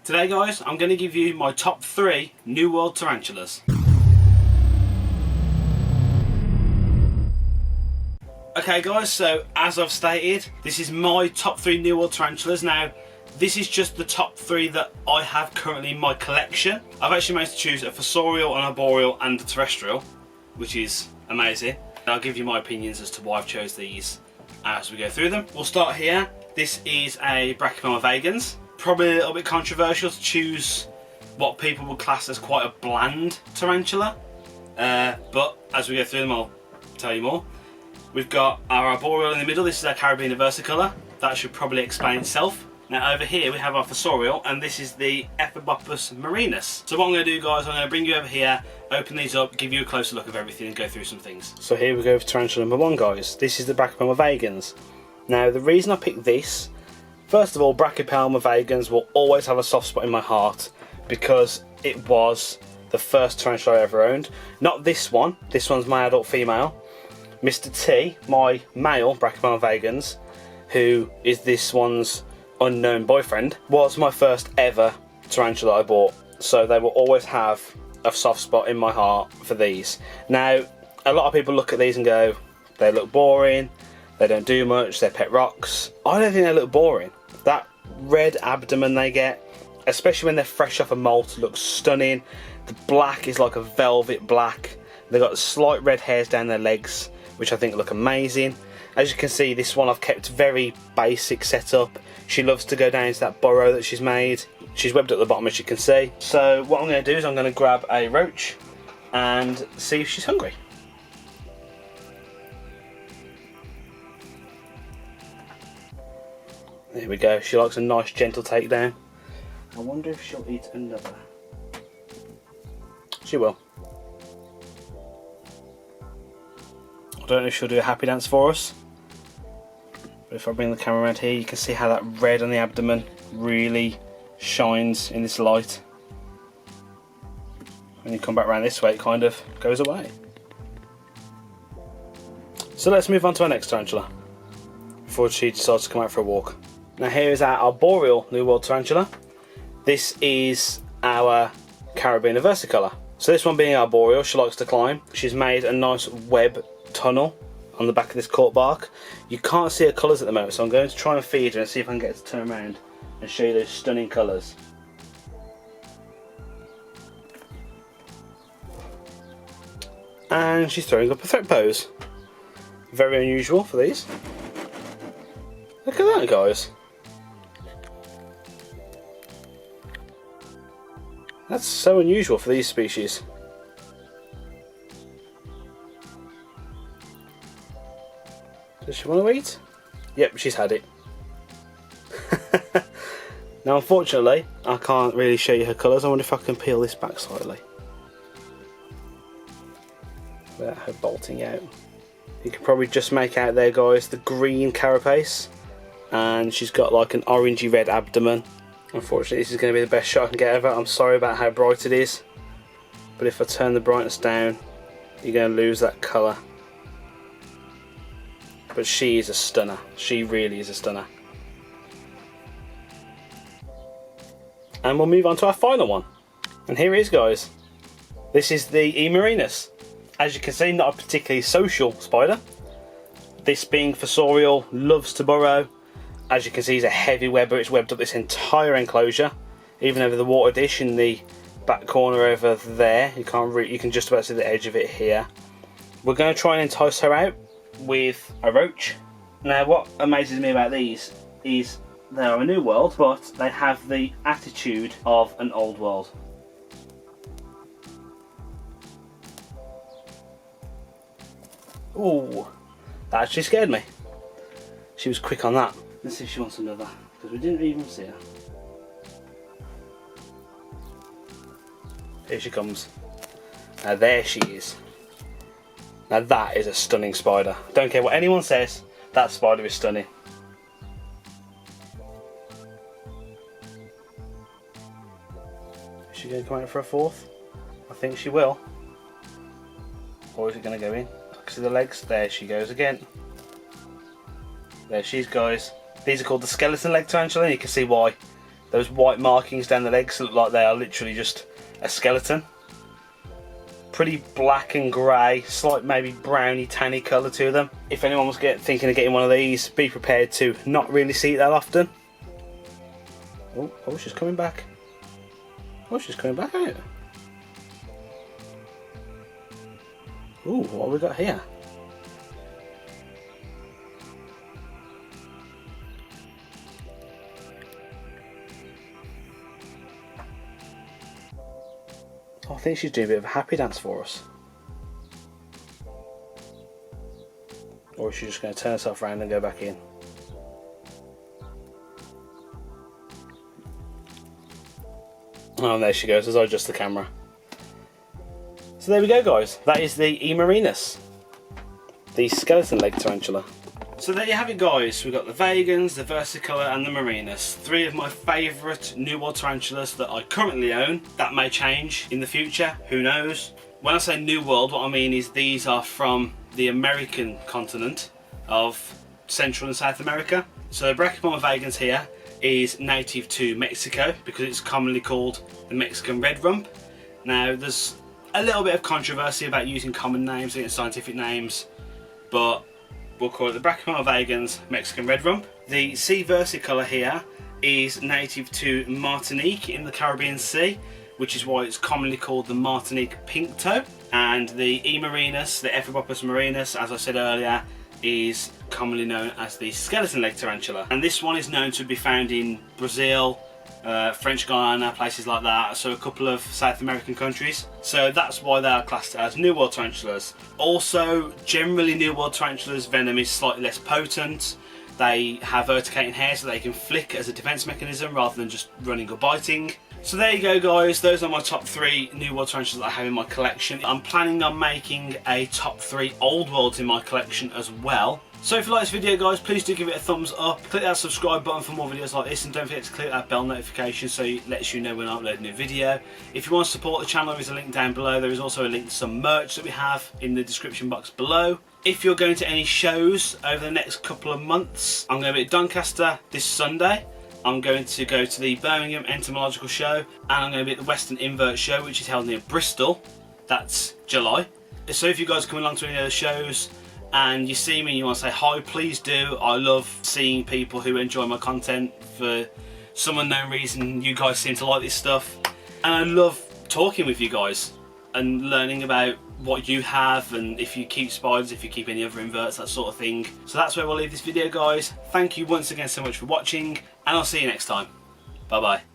Today guys, I'm going to give you my top 3 New World Tarantulas. Okay guys, so as I've stated, this is my top 3 New World Tarantulas. Now, this is just the top 3 that I have currently in my collection. I've actually managed to choose a fossorial, an arboreal and a terrestrial, which is amazing. I'll give you my opinions as to why I've chose these as we go through them. We'll start here. This is a Brachypelma vagans. Probably a little bit controversial to choose what people would class as quite a bland tarantula, but as we go through them I'll tell you more. We've got our arboreal in the middle. This is our Caribbean versicolor. That should probably explain itself. Now over here we have our fossorial, and this is the Epiboppus marinus. So what I'm going to do guys, I'm going to bring you over here, open these up, give you a closer look of everything and go through some things. So here we go for tarantula number 1 guys. This is the Brachypelma vagans. Now the reason I picked this, first of all, Brachypelma vagans will always have a soft spot in my heart because it was the first tarantula I ever owned. Not this one, this one's my adult female. Mr. T, my male Brachypelma vagans, who is this one's unknown boyfriend, was my first ever tarantula I bought. So they will always have a soft spot in my heart for these. Now, a lot of people look at these and go, they look boring, they don't do much, they're pet rocks. I don't think they look boring. That red abdomen they get, especially when they're fresh off a molt, looks stunning. The black is like a velvet black. They've got slight red hairs down their legs, which I think look amazing. As you can see, this one I've kept very basic setup. She loves to go down into that burrow that she's made. She's webbed at the bottom, as you can see. So what I'm going to do is I'm going to grab a roach and see if she's hungry. There we go, she likes a nice gentle takedown. I wonder if she'll eat another. She will. I don't know if she'll do a happy dance for us. But if I bring the camera around here, you can see how that red on the abdomen really shines in this light. When you come back around this way, it kind of goes away. So let's move on to our next tarantula before she decides to come out for a walk. Now here is our arboreal New World Tarantula. This is our Caribbean versicolor. So this one being arboreal, she likes to climb. She's made a nice web tunnel on the back of this cork bark. You can't see her colours at the moment, so I'm going to try and feed her and see if I can get her to turn around and show you those stunning colours. And she's throwing up a threat pose. Very unusual for these. Look at that guys. That's so unusual for these species. Does she want to eat? Yep, she's had it. Now unfortunately, I can't really show you her colours. I wonder if I can peel this back slightly without her bolting out. You can probably just make out there guys the green carapace, and she's got like an orangey red abdomen. Unfortunately this is going to be the best shot I can get of her. I'm sorry about how bright it is, but if I turn the brightness down you're going to lose that colour. But she is a stunner. She really is a stunner. And we'll move on to our final one. And here it is guys. This is the E. marinus. As you can see, not a particularly social spider. This being fossorial, loves to burrow. As you can see, he's a heavy webber. It's webbed up this entire enclosure, even over the water dish in the back corner over there. You can just about see the edge of it here. We're going to try and entice her out with a roach. Now what amazes me about these is they are a new world, but they have the attitude of an old world. Ooh, that actually scared me. She was quick on that. Let's see if she wants another, because we didn't even see her. Here she comes. Now there she is. Now that is a stunning spider. Don't care what anyone says, that spider is stunning. Is she going to come out for a fourth? I think she will. Or is it going to go in? I can see the legs. There she goes again. There she is guys. These are called the skeleton leg tarantula, and you can see why. those white markings down the legs look like they are literally just a skeleton. Pretty black and grey, slight maybe browny tanny colour to them. If anyone was thinking of getting one of these, be prepared to not really see it that often. Oh, she's coming back. Oh, she's coming back out. Ooh, what have we got here? I think she's doing a bit of a happy dance for us. Or is she just going to turn herself around and go back in? Oh, there she goes as I adjust the camera. So there we go, guys. That is the Emarinus, the skeleton leg tarantula. So there you have it, guys. We've got the Vegans, the Versicolor and the Marinus. 3 of my favourite New World Tarantulas that I currently own. That may change in the future, who knows. When I say New World, what I mean is these are from the American continent of Central and South America. So the Brachypelma vagans here is native to Mexico because it's commonly called the Mexican red rump. Now there's a little bit of controversy about using common names against scientific names, but we'll call it the Brachypelma vagans Mexican red rump. The C. versicolor here is native to Martinique in the Caribbean Sea, which is why it's commonly called the Martinique pink toe. And the E. marinus, the Ephiopus marinus, as I said earlier, is commonly known as the skeleton leg tarantula. And this one is known to be found in Brazil, French Guiana, places like that, so a couple of South American countries. So that's why they are classed as New World tarantulas. Also, generally New World tarantulas' venom is slightly less potent. They have urticating hair so they can flick as a defense mechanism rather than just running or biting. So there you go, guys, those are my top 3 New World tarantulas that I have in my collection. I'm planning on making a top 3 Old Worlds in my collection as well. So if you like this video, guys, please do give it a thumbs up. Click that subscribe button for more videos like this, and don't forget to click that bell notification so it lets you know when I upload a new video. If you want to support the channel, there is a link down below. There is also a link to some merch that we have in the description box below. If you're going to any shows over the next couple of months, I'm going to be at Doncaster this Sunday. I'm going to go to the Birmingham Entomological Show, and I'm going to be at the Western Invert Show, which is held near Bristol. That's July. So if you guys are coming along to any of the shows and you see me and you want to say hi, please do. I love seeing people who enjoy my content. For some unknown reason, you guys seem to like this stuff. And I love talking with you guys and learning about what you have, and if you keep spiders, if you keep any other inverts, that sort of thing. So that's where we'll leave this video, guys. Thank you once again so much for watching, and I'll see you next time. Bye bye.